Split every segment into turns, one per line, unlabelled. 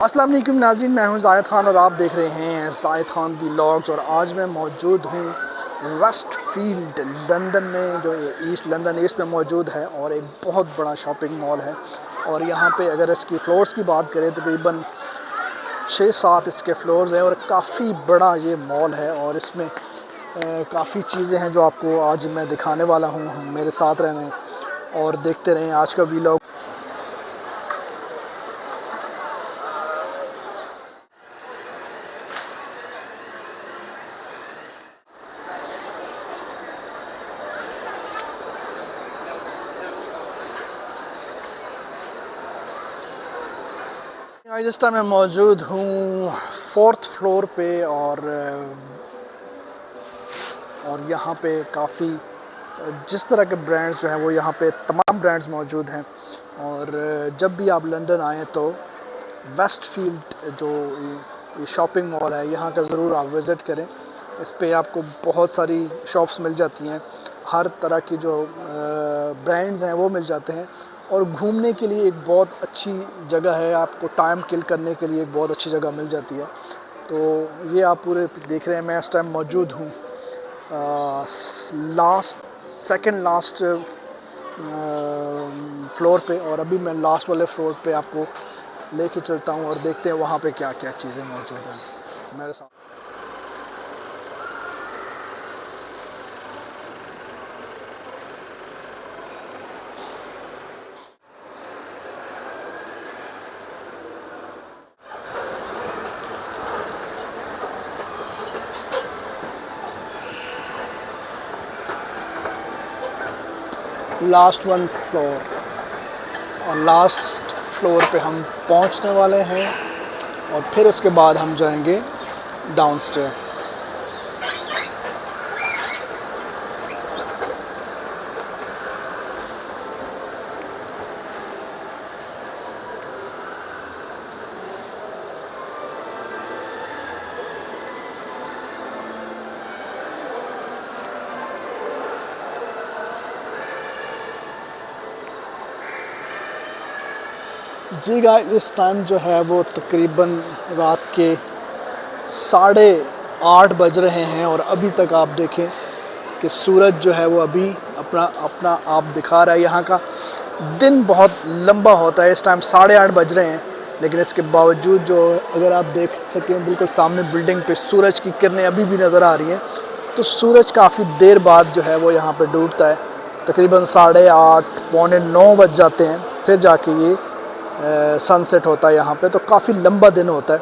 अस्सलाम वालेकुम नाज़रीन, मैं हूं जायद खान और आप देख रहे हैं जायद खान व्लॉग्स। और आज मैं मौजूद हूं वेस्टफील्ड लंदन में, जो ईस्ट लंदन ईस्ट में मौजूद है और एक बहुत बड़ा शॉपिंग मॉल है। और यहाँ पे अगर इसकी फ़्लोर्स की बात करें तकरीबन 6-7 इसके फ्लोर्स हैं और काफ़ी बड़ा ये मॉल है। और इसमें काफ़ी चीज़ें हैं जो आपको आज मैं दिखाने वाला हूँ। मेरे साथ रहने और देखते रहें आज का व्लॉग। आज इस टाइम मैं मौजूद हूँ 4th फ्लोर पे और यहाँ पे काफ़ी जिस तरह के ब्रांड्स जो हैं वो यहाँ पे तमाम ब्रांड्स मौजूद हैं। और जब भी आप लंदन आएँ तो वेस्टफील्ड जो ये शॉपिंग मॉल है यहाँ का ज़रूर आप विज़िट करें। इस पे आपको बहुत सारी शॉप्स मिल जाती हैं, हर तरह की जो ब्रांड्स हैं वो मिल जाते हैं। और घूमने के लिए एक बहुत अच्छी जगह है, आपको टाइम किल करने के लिए एक बहुत अच्छी जगह मिल जाती है। तो ये आप पूरे देख रहे हैं, मैं इस टाइम मौजूद हूँ सेकंड लास्ट फ्लोर पे। और अभी मैं लास्ट वाले फ्लोर पे आपको लेके चलता हूँ और देखते हैं वहाँ पे क्या क्या चीज़ें मौजूद हैं मेरे साथ। लास्ट वन फ्लोर और लास्ट फ्लोर पे हम पहुंचने वाले हैं और फिर उसके बाद हम जाएंगे डाउनस्टेयर। जी गाइस, इस टाइम जो है वो तकरीबन रात के 8:30 बज रहे हैं और अभी तक आप देखें कि सूरज जो है वो अभी अपना अपना आप दिखा रहा है। यहाँ का दिन बहुत लंबा होता है। इस टाइम 8:30 बज रहे हैं, लेकिन इसके बावजूद जो अगर आप देख सकें बिल्कुल सामने बिल्डिंग पे सूरज की किरणें अभी भी नज़र आ रही हैं। तो सूरज काफ़ी देर बाद जो है वो यहाँ पे डूबता है, तकरीबन 8:30 पौने 9 बज जाते हैं, फिर जाके ये सनसेट होता है यहाँ पे। तो काफ़ी लंबा दिन होता है।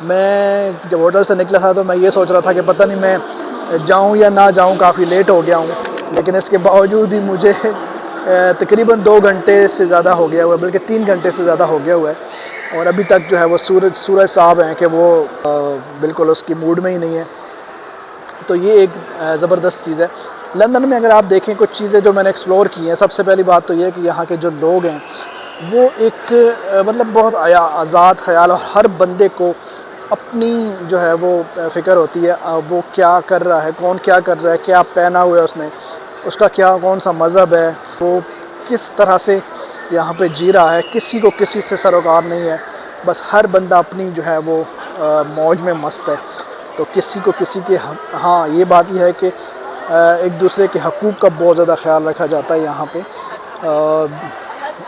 मैं जब होटल से निकला था तो मैं ये सोच रहा था कि पता नहीं मैं जाऊँ या ना जाऊँ, काफ़ी लेट हो गया हूँ। लेकिन इसके बावजूद ही मुझे तकरीबन 2 घंटे से ज़्यादा हो गया हुआ है, बल्कि 3 घंटे से ज़्यादा हो गया हुआ है। और अभी तक जो है वो सूरज साहब हैं कि वो बिल्कुल उसकी मूड में ही नहीं है। तो ये एक ज़बरदस्त चीज़ है लंदन में। अगर आप देखें कुछ चीज़ें जो मैंने एक्सप्लोर की हैं, सबसे पहली बात तो ये है कि यहाँ के जो लोग हैं वो एक मतलब बहुत आज़ाद ख़याल, और हर बंदे को अपनी जो है वो फ़िक्र होती है वो क्या कर रहा है, कौन क्या कर रहा है, क्या पहना हुआ है उसने, उसका क्या कौन सा मज़हब है, वो किस तरह से यहाँ पे जी रहा है। किसी को किसी से सरोकार नहीं है, बस हर बंदा अपनी जो है वो मौज में मस्त है। तो किसी को किसी के हाँ, ये बात ही है कि एक दूसरे के हकूक़ का बहुत ज़्यादा ख्याल रखा जाता है यहाँ पे।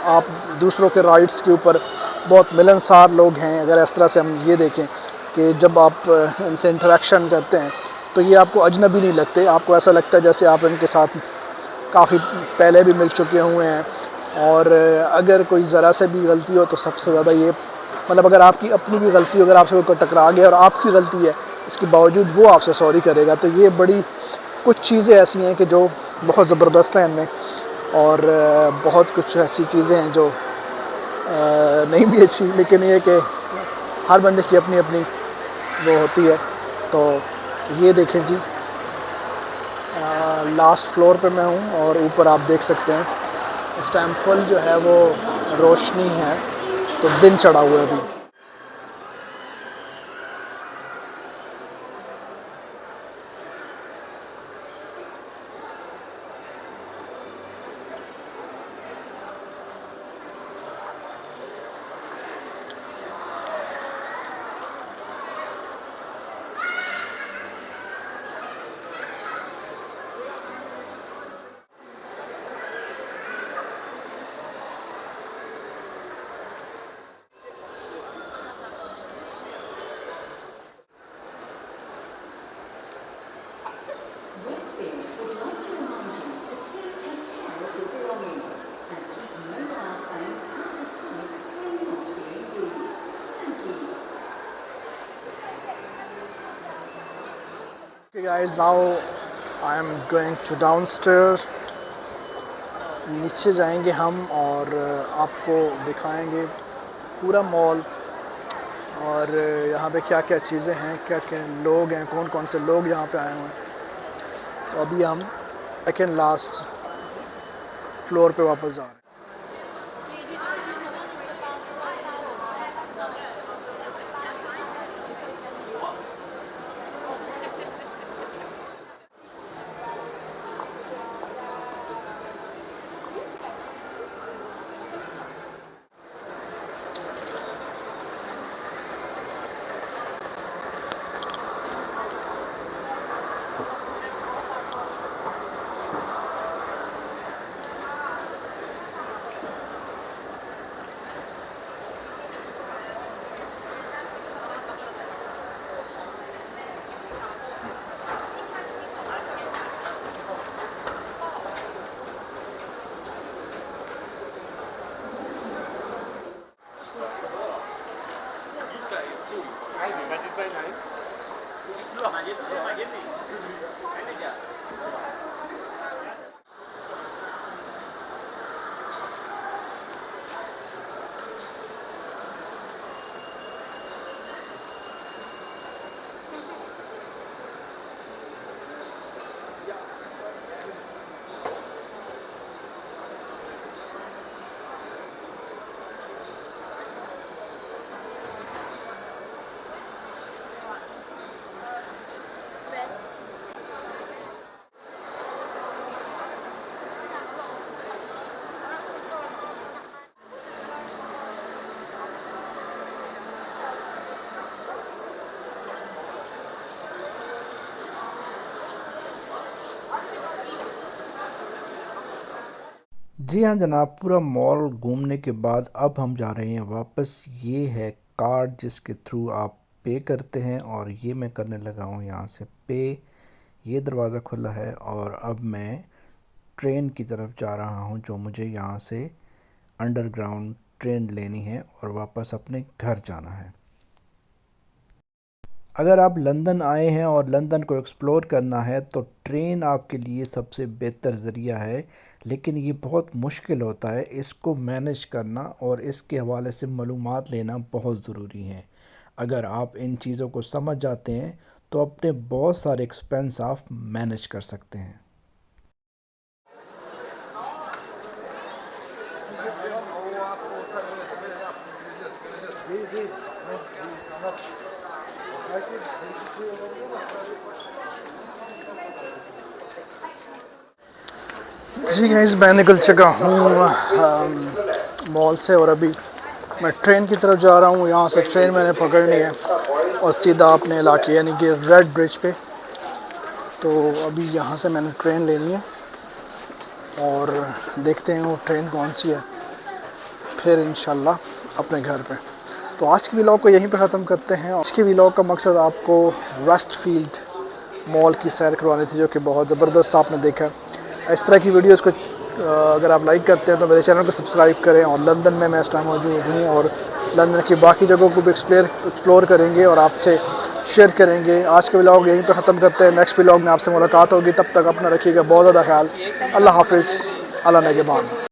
आप दूसरों के राइट्स के ऊपर बहुत मिलनसार लोग हैं। अगर इस तरह से हम ये देखें कि जब आप इनसे इंटरेक्शन करते हैं तो ये आपको अजनबी नहीं लगते, आपको ऐसा लगता है जैसे आप इनके साथ काफ़ी पहले भी मिल चुके हुए हैं। और अगर कोई ज़रा से भी गलती हो तो सबसे ज़्यादा ये मतलब अगर आपकी अपनी भी गलती हो, अगर आपसे कोई टकरा गया और आपकी गलती है, इसके बावजूद वो आपसे सॉरी करेगा। तो ये बड़ी कुछ चीज़ें ऐसी हैं कि जो बहुत ज़बरदस्त हैं इनमें। और बहुत कुछ ऐसी चीज़ें हैं जो नहीं भी अच्छी, लेकिन ये कि हर बंदे की अपनी अपनी वो होती है। तो ये देखें जी, लास्ट फ्लोर पे मैं हूँ और ऊपर आप देख सकते हैं इस टाइम फुल जो है वो रोशनी है, तो दिन चढ़ा हुआ है अभी। Okay guys, now I am going to downstairs. नीचे जाएंगे हम और आपको दिखाएंगे पूरा मॉल और यहाँ पे क्या क्या चीज़ें हैं, क्या क्या लोग हैं, कौन कौन से लोग यहाँ पे आए हुए हैं। तो अभी हम सेकेंड लास्ट फ्लोर पे वापस जा रहे हैं। जी हाँ जनाब, पूरा मॉल घूमने के बाद अब हम जा रहे हैं वापस। ये है कार्ड जिसके थ्रू आप पे करते हैं और ये मैं करने लगा हूँ यहाँ से पे। ये दरवाज़ा खुला है और अब मैं ट्रेन की तरफ जा रहा हूँ जो मुझे यहाँ से अंडरग्राउंड ट्रेन लेनी है और वापस अपने घर जाना है। अगर आप लंदन आए हैं और लंदन को एक्सप्लोर करना है तो ट्रेन आपके लिए सबसे बेहतर ज़रिया है, लेकिन ये बहुत मुश्किल होता है इसको मैनेज करना और इसके हवाले से मालूमात लेना बहुत ज़रूरी है। अगर आप इन चीज़ों को समझ जाते हैं तो अपने बहुत सारे एक्सपेंस आप मैनेज कर सकते हैं। जी गाइस, मैं निकल चुका हूँ मॉल से और अभी मैं ट्रेन की तरफ जा रहा हूँ। यहाँ से ट्रेन मैंने पकड़नी है और सीधा अपने इलाके यानी कि रेड ब्रिज पे। तो अभी यहाँ से मैंने ट्रेन लेनी है और देखते हैं वो ट्रेन कौन सी है, फिर इंशाल्लाह अपने घर पे। तो आज की व्लॉग को यहीं पे ख़त्म करते हैं। आज की व्लॉग का मकसद आपको वेस्टफील्ड मॉल की सैर करवानी थी, जो कि बहुत ज़बरदस्त आपने देखा। इस तरह की वीडियोस को अगर आप लाइक करते हैं तो मेरे चैनल को सब्सक्राइब करें। और लंदन में मैं इस टाइम मौजूद हूँ और लंदन की बाकी जगहों को भी एक्सप्लोर करेंगे और आपसे शेयर करेंगे। आज का व्लॉग यहीं पे ख़त्म करते हैं। नेक्स्ट व्लॉग में आपसे मुलाकात होगी, तब तक अपना रखिएगा बहुत ज़्यादा ख्याल। अल्लाह हाफिज़, अल्लाह नेगेबान।